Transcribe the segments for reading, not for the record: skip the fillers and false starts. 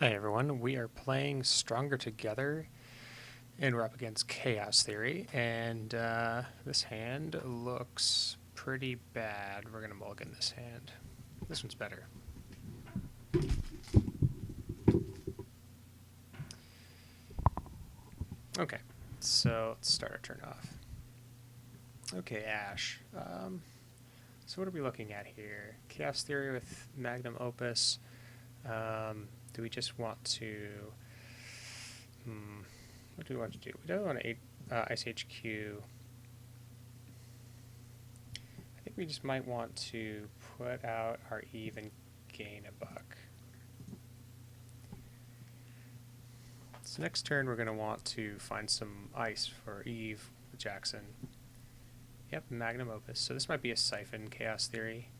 Hi everyone, we are playing Stronger Together and we're up against Chaos Theory and this hand looks pretty bad. We're going to mulligan this hand. This one's better. Okay, so let's start our turn off. Okay, Ash. So what are we looking at here? Chaos Theory with Magnum Opus. Do we just want to... what do we want to do? We don't want to Ice HQ. I think we just might want to put out our Eve and gain a buck. So next turn we're going to want to find some ice for Eve with Jackson. Yep, Magnum Opus. So this might be a Siphon Chaos Theory.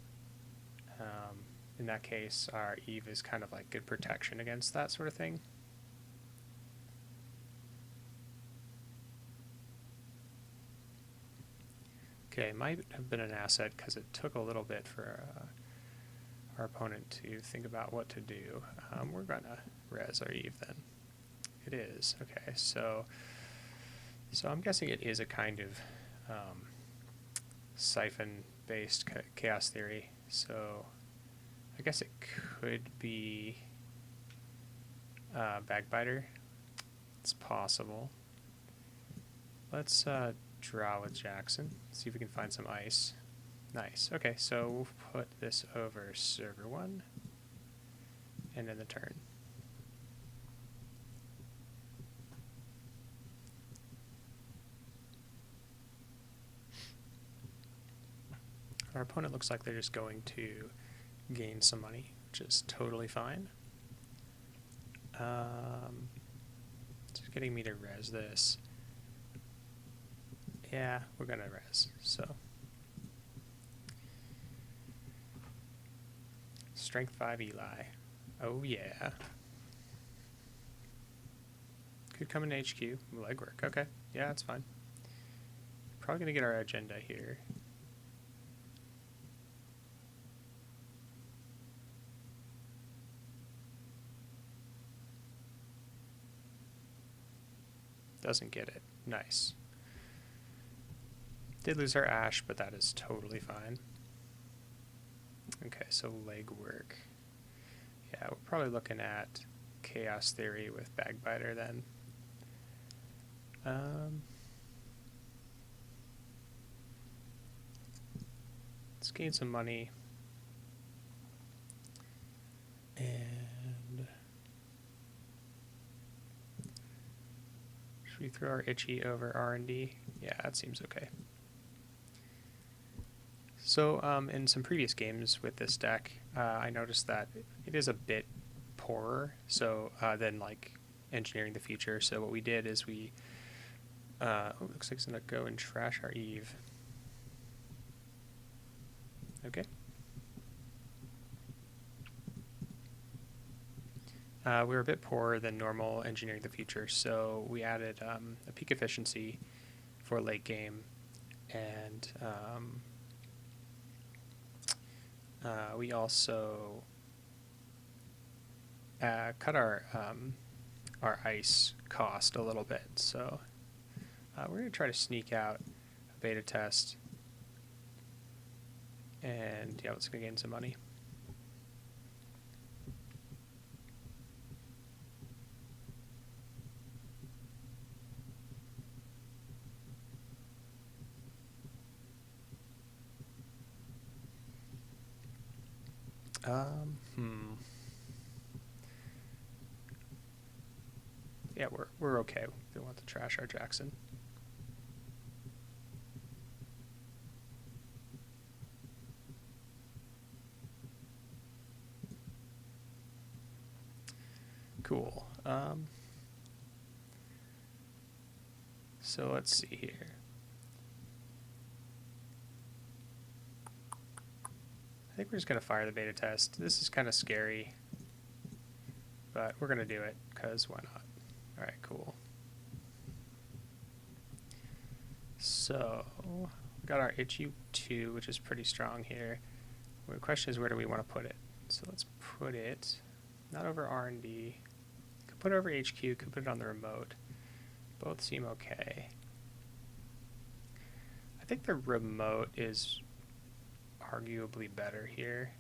In that case, our Eve is kind of like good protection against that sort of thing. Okay, might have been an asset because it took a little bit for our opponent to think about what to do. We're going to res our Eve then. It is. Okay, so I'm guessing it is a kind of siphon-based chaos theory. So I guess it could be Backbiter. It's possible. Let's draw with Jackson. See if we can find some ice. Nice. Okay, so we'll put this over server 1 and then the turn. Our opponent looks like they're just going to gain some money, which is totally fine. Just getting me to res this. Yeah, we're gonna res, so. Strength 5 Eli. Oh yeah. Could come in HQ, legwork, okay. Yeah, that's fine. Probably gonna get our agenda here. Doesn't get it. Nice. Did lose our Ash, but that is totally fine. Okay, so legwork. Yeah, we're probably looking at Chaos Theory with Backbiter then. Let's gain some money. And should we throw our Itchy over R&D? Yeah, that seems okay. So in some previous games with this deck, I noticed that it is a bit poorer than like Engineering the Future. So what we did is we looks like it's gonna go and trash our Eve. Okay. We were a bit poorer than normal Engineering the Future, so we added a peak efficiency for late game, and we also cut our ice cost a little bit. So we're going to try to sneak out a beta test, and yeah, let's go gain some money. Yeah, we're okay. We don't want to trash our Jackson. Cool. So let's see here. I think we're just going to fire the beta test. This is kind of scary, but we're going to do it, because why not? Alright, cool. So, we got our Itchy 2, which is pretty strong here. The question is, where do we want to put it? So let's put it... Not over R&D. Could put it over HQ, could put it on the remote. Both seem okay. I think the remote is arguably better here.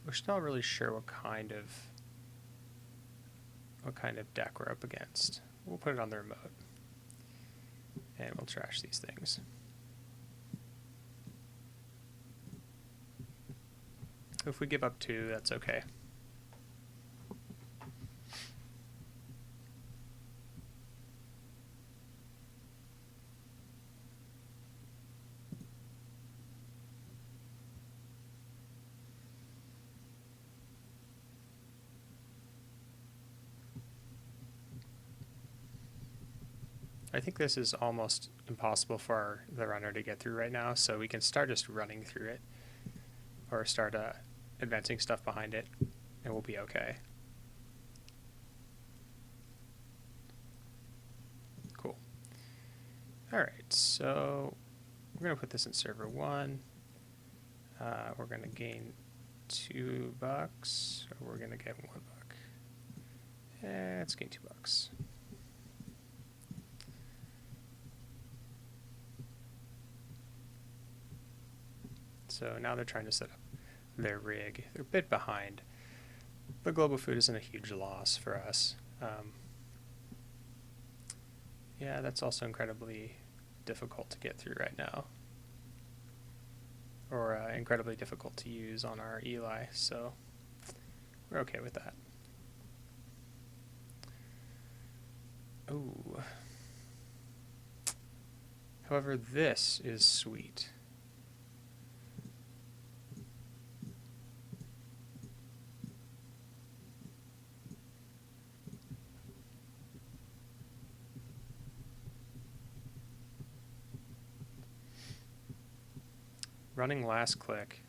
We're still not really sure what kind of deck we're up against. We'll put it on the remote. And we'll trash these things. If we give up 2, that's okay. I think this is almost impossible for the runner to get through right now, so we can start just running through it, or start advancing stuff behind it, and we'll be okay. Cool. Alright, so we're going to put this in server 1. We're going to gain $2, or we're going to get $1. Let's gain $2. So now they're trying to set up their rig. They're a bit behind. The global food isn't a huge loss for us. Yeah, that's also incredibly difficult to get through right now. Or incredibly difficult to use on our Eli, so we're okay with that. Ooh. However, this is sweet. Running last click.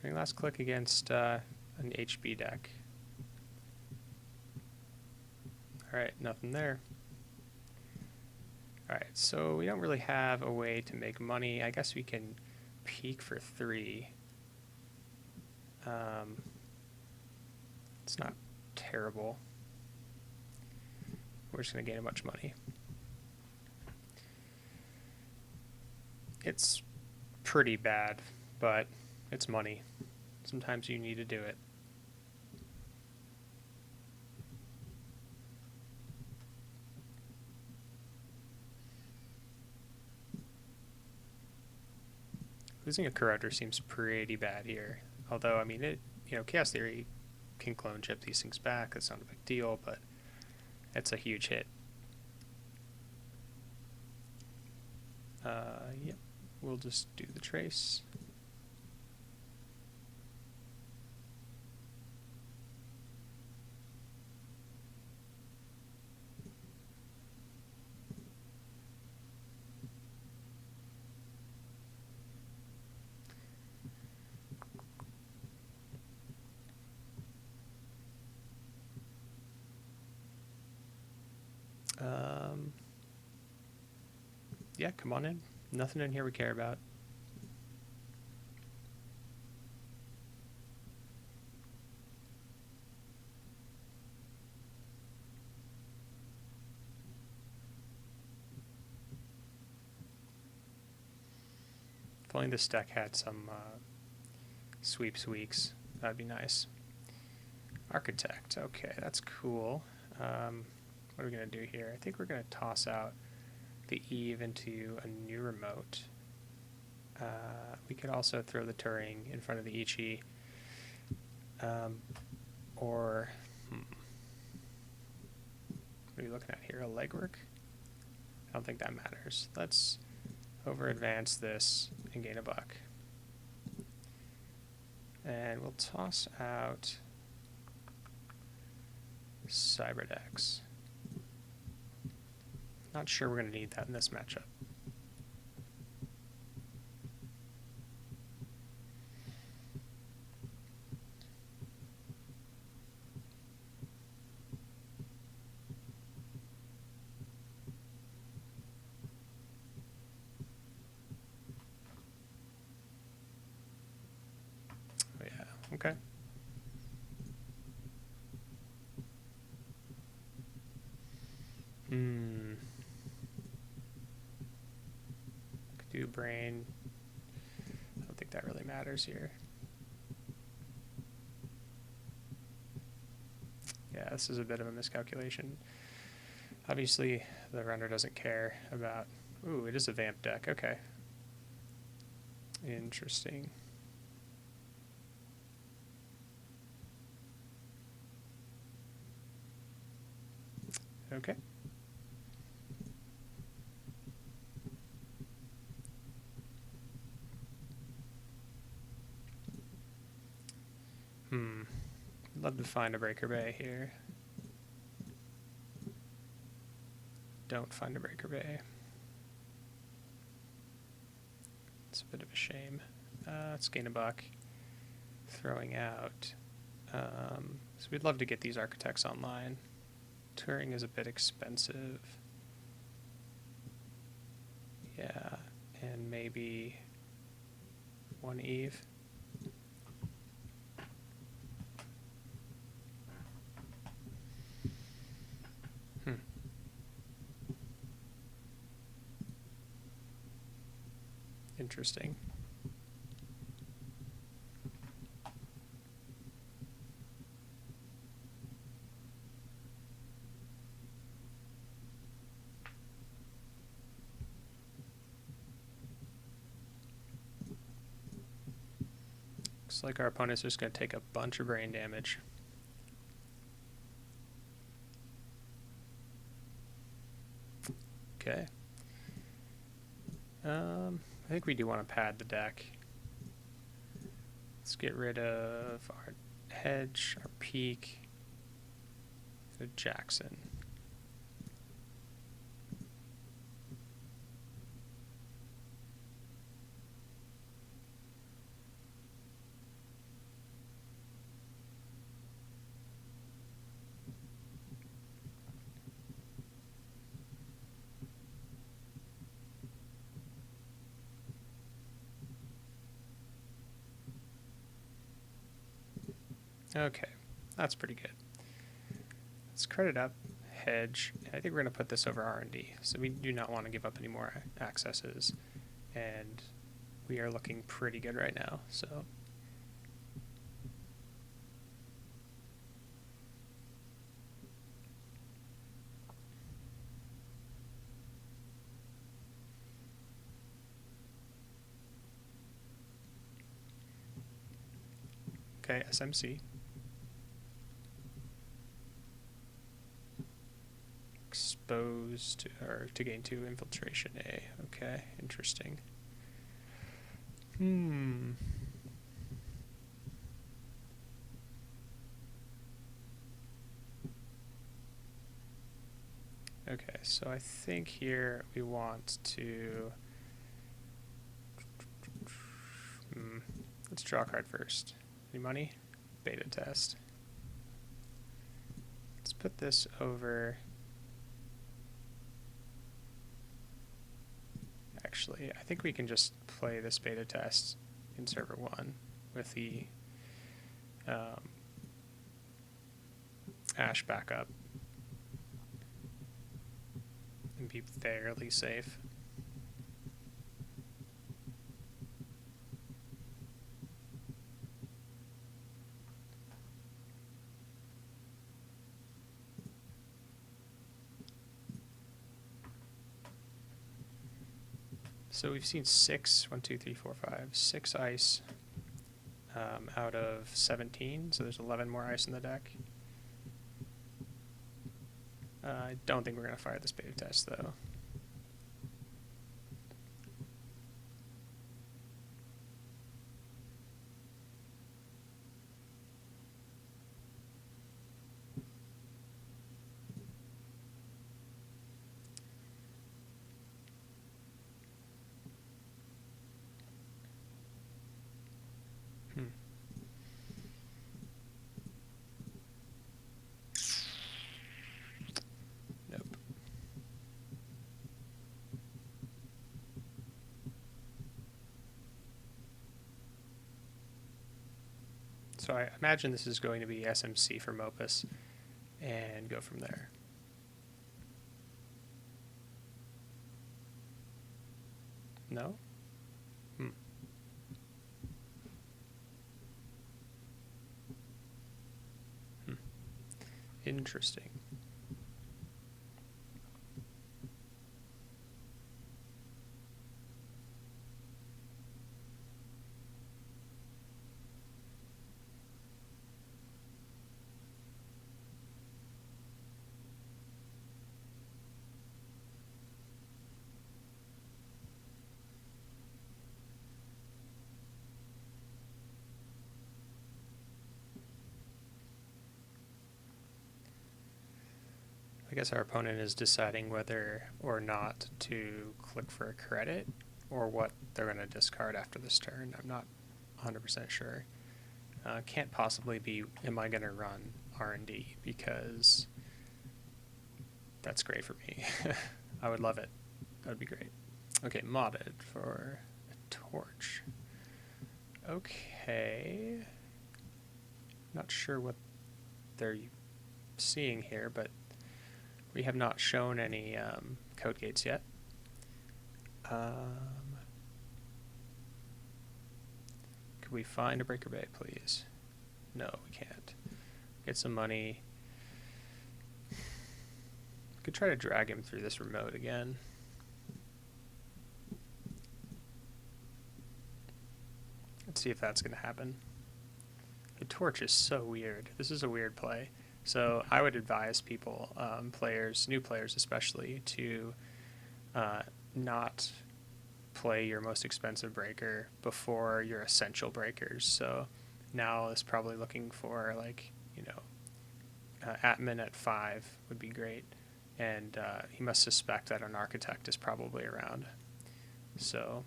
Running last click against an HB deck. Alright, nothing there. Alright, so we don't really have a way to make money. I guess we can peak for 3. It's not terrible. We're just going to gain a bunch of money. It's pretty bad, but it's money. Sometimes you need to do it. Losing a corruptor seems pretty bad here. Although, I mean, Chaos Theory can clone chip these things back. That's not a big deal, but it's a huge hit. Yep. We'll just do the trace. Yeah, come on in. Nothing in here we care about. If only this deck had some sweeps weeks, that'd be nice. Architect, okay, that's cool. What are we going to do here? I think we're going to toss out the Eve into a new remote. We could also throw the Turing in front of the Ichi. Or, what are you looking at here? A legwork? I don't think that matters. Let's over advance this and gain $1. And we'll toss out Cyberdex. Not sure we're going to need that in this matchup. Okay. Could do brain. I don't think that really matters here. Yeah, this is a bit of a miscalculation. Obviously, the runner doesn't care about... Ooh, it is a vamp deck. Okay. Interesting. Okay. I'd love to find a breaker bay here. Don't find a breaker bay. It's a bit of a shame. Let's gain a buck. Throwing out. So we'd love to get these architects online. Touring is a bit expensive. Yeah, and maybe one Eve. Interesting. Looks like our opponent's just going to take a bunch of brain damage. Okay. I think we do want to pad the deck. Let's get rid of our hedge, our peak, the Jackson. Okay, that's pretty good. Let's credit up, hedge. I think we're going to put this over R&D. So we do not want to give up any more accesses. And we are looking pretty good right now. So okay, SMC. Exposed or to gain 2 infiltration A. Okay, interesting. Okay, so I think here we want to let's draw a card first. Any money? Beta test. Let's put this over. Actually, I think we can just play this beta test in server 1 with the Ash backup and be fairly safe. So we've seen 6 ice out of 17, so there's 11 more ice in the deck. I don't think we're going to fire this beta test, though. Nope. So I imagine this is going to be SMC from Opus, and go from there. No? Interesting. I guess our opponent is deciding whether or not to click for a credit or what they're going to discard after this turn. I'm not 100% sure. Can't possibly be, am I going to run R&D, because that's great for me. I would love it. That would be great. Okay, modded for a torch. Okay. Not sure what they're seeing here, but we have not shown any code gates yet. Could we find a breaker bay, please? No, we can't. Get some money. Could try to drag him through this remote again. Let's see if that's going to happen. The torch is so weird. This is a weird play. So I would advise people, players, new players especially, to not play your most expensive breaker before your essential breakers. So now is probably looking for, like, you know, admin at 5 would be great. And he must suspect that an architect is probably around. So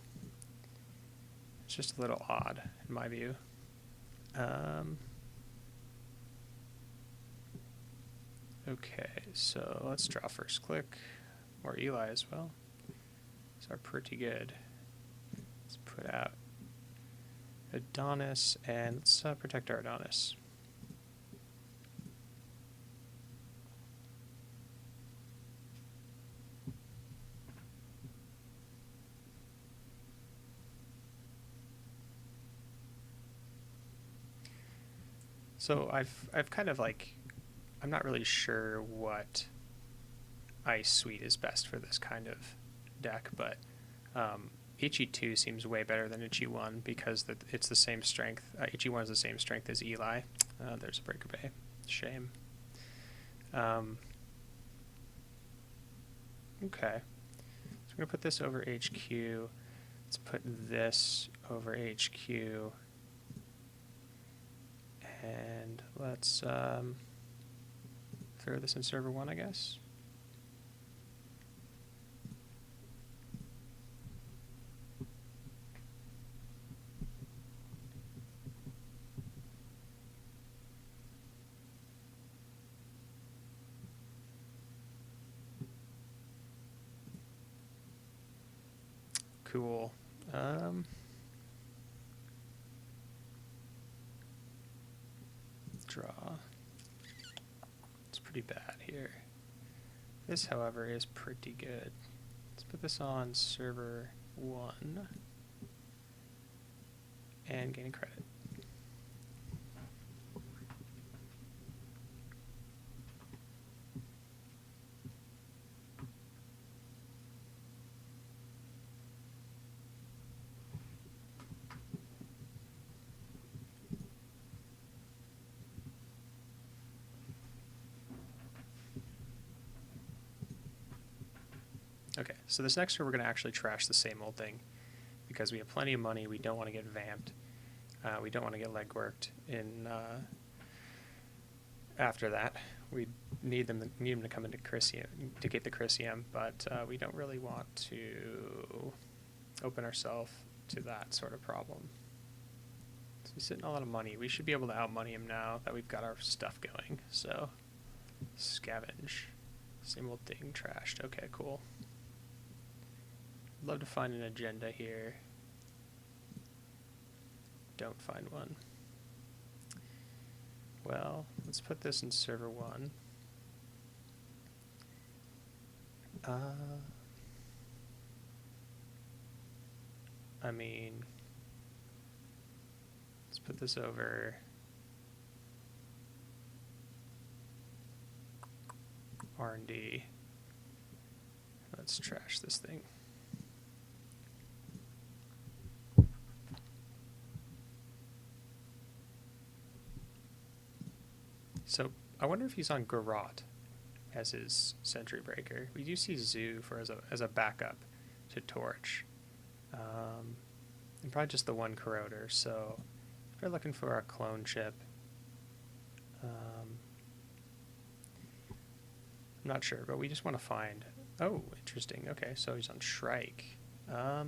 it's just a little odd in my view. Okay, so let's draw first click, or Eli as well. These are pretty good. Let's put out Adonis, and let's protect our Adonis. So I've kind of like, I'm not really sure what Ice Suite is best for this kind of deck, but HE2 seems way better than HE1 because it's the same strength. HE1 is the same strength as Eli. There's a breaker bay. Shame. Okay. So I'm going to put this over HQ. Let's put this over HQ. And let's throw this in server 1, I guess. Cool. Draw. It's pretty bad here. This, however, is pretty good. Let's put this on server 1 and gain credit. Okay, so this next turn we're going to actually trash the same old thing because we have plenty of money. We don't want to get vamped. We don't want to get legworked in after that. We need them to come into Chrysium to get the Chrysium, but we don't really want to open ourselves to that sort of problem. So he's sitting a lot of money. We should be able to outmoney him now that we've got our stuff going. So scavenge. Same old thing trashed. Okay, cool. Love to find an agenda here. Don't find one. Well, let's put this in server 1. I mean, let's put this over R&D. Let's trash this thing. So I wonder if he's on Garrote as his sentry breaker. We do see Zoo for as a backup to Torch. And probably just the one corroder. So if we're looking for a clone chip, I'm not sure, but we just want to find. Oh, interesting. Okay, so he's on Shrike. That's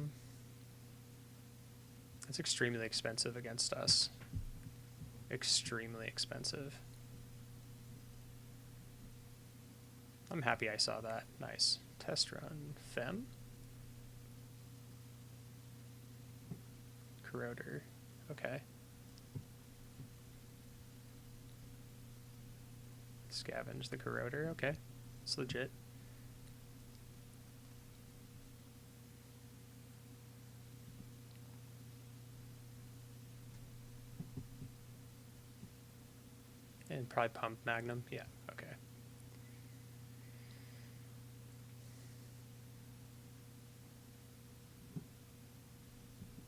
extremely expensive against us. Extremely expensive. I'm happy I saw that. Nice. Test run. Fem? Corroder. Okay. Scavenge the corroder. Okay. It's legit. And probably pump Magnum. Yeah. Okay.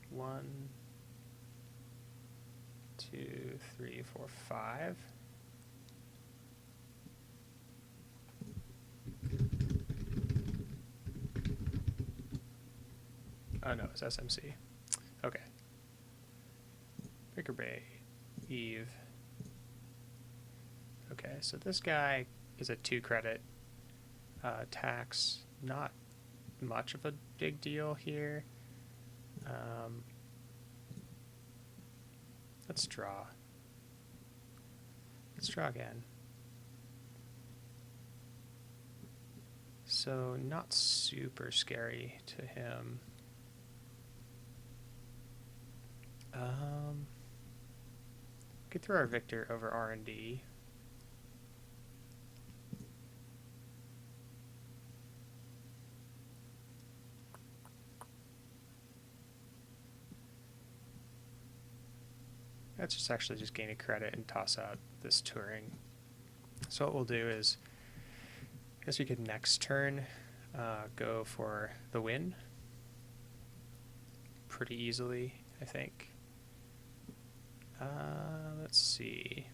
One, 2, 3, 4, 5. Oh no, it's SMC. Okay. Breaker Bay, Eve. Okay, so this guy is a 2 credit. Tax, not much of a big deal here. Let's draw. Let's draw again. So not super scary to him. Could throw our Victor over R&D. Let's just actually just gain a credit and toss out this Touring. So what we'll do is, I guess we could next turn go for the win pretty easily, I think. Let's see.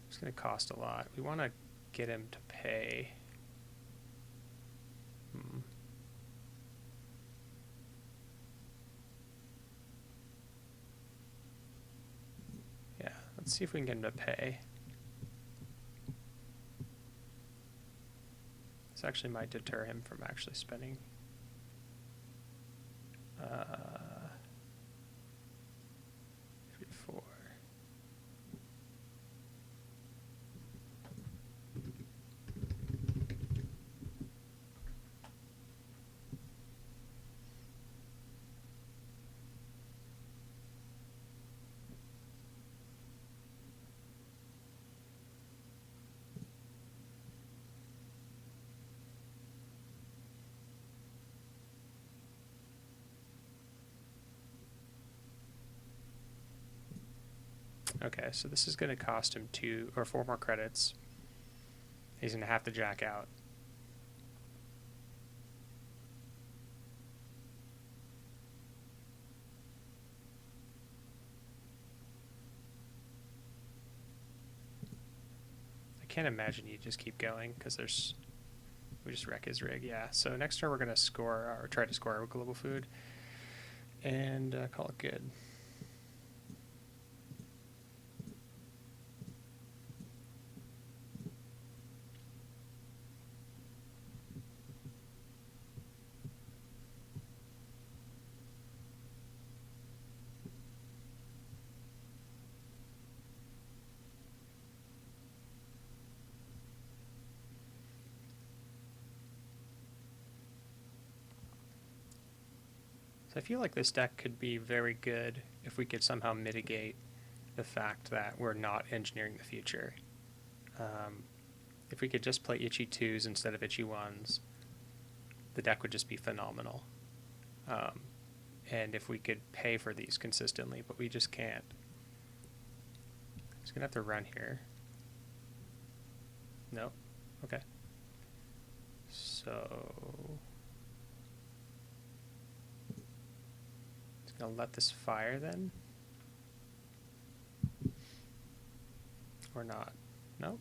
It's going to cost a lot. We want to get him to pay. Yeah, let's see if we can get him to pay. This actually might deter him from actually spending. 3, 4. Okay, so this is going to cost him 2 or 4 more credits. He's going to have to jack out. I can't imagine you just keep going because we just wreck his rig. Yeah, so next turn we're going to score or try to score our global food and call it good. So I feel like this deck could be very good if we could somehow mitigate the fact that we're not engineering the future. If we could just play itchy 2s instead of itchy 1s, the deck would just be phenomenal. And if we could pay for these consistently, but we just can't. Just gonna have to run here. No? Okay. So just gonna let this fire then? Or not? No?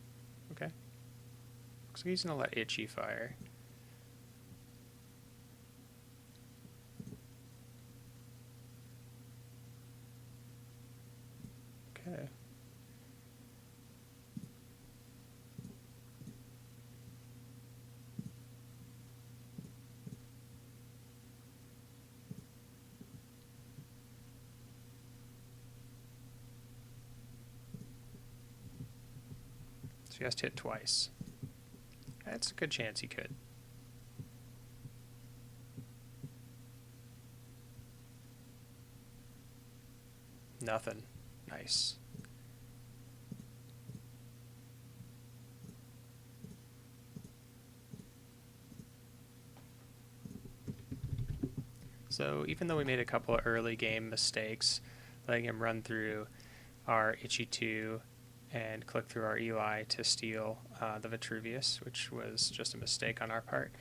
Okay. Looks like he's gonna let itchy fire. Okay. So he has to hit twice. That's a good chance he could. Nothing. Nice. So even though we made a couple of early game mistakes, letting him run through our itchy 2 and click through our Eli to steal the Vitruvius, which was just a mistake on our part,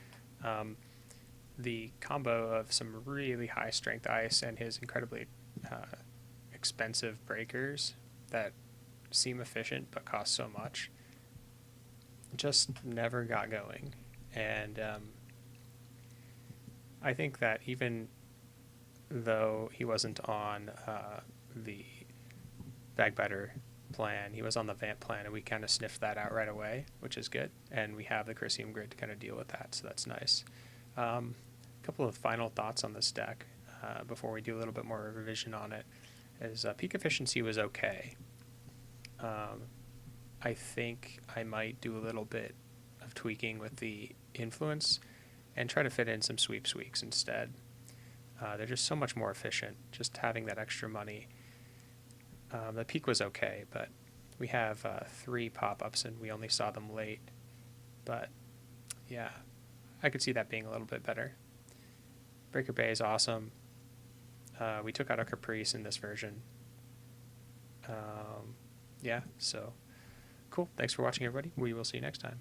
the combo of some really high strength ice and his incredibly expensive breakers that seem efficient but cost so much just never got going. And I think that even though he wasn't on the Bagbiter plan, he was on the Vamp plan, and we kind of sniffed that out right away, which is good. And we have the Chrysium grid to kind of deal with that, so that's nice. A couple of final thoughts on this deck before we do a little bit more revision on it is peak efficiency was okay. I think I might do a little bit of tweaking with the influence and try to fit in some sweep sweeps instead. They're just so much more efficient, just having that extra money. The peak was okay, but we have 3 pop-ups and we only saw them late. But yeah, I could see that being a little bit better. Breaker Bay is awesome. We took out a Caprice in this version. Yeah, so cool. Thanks for watching, everybody. We will see you next time.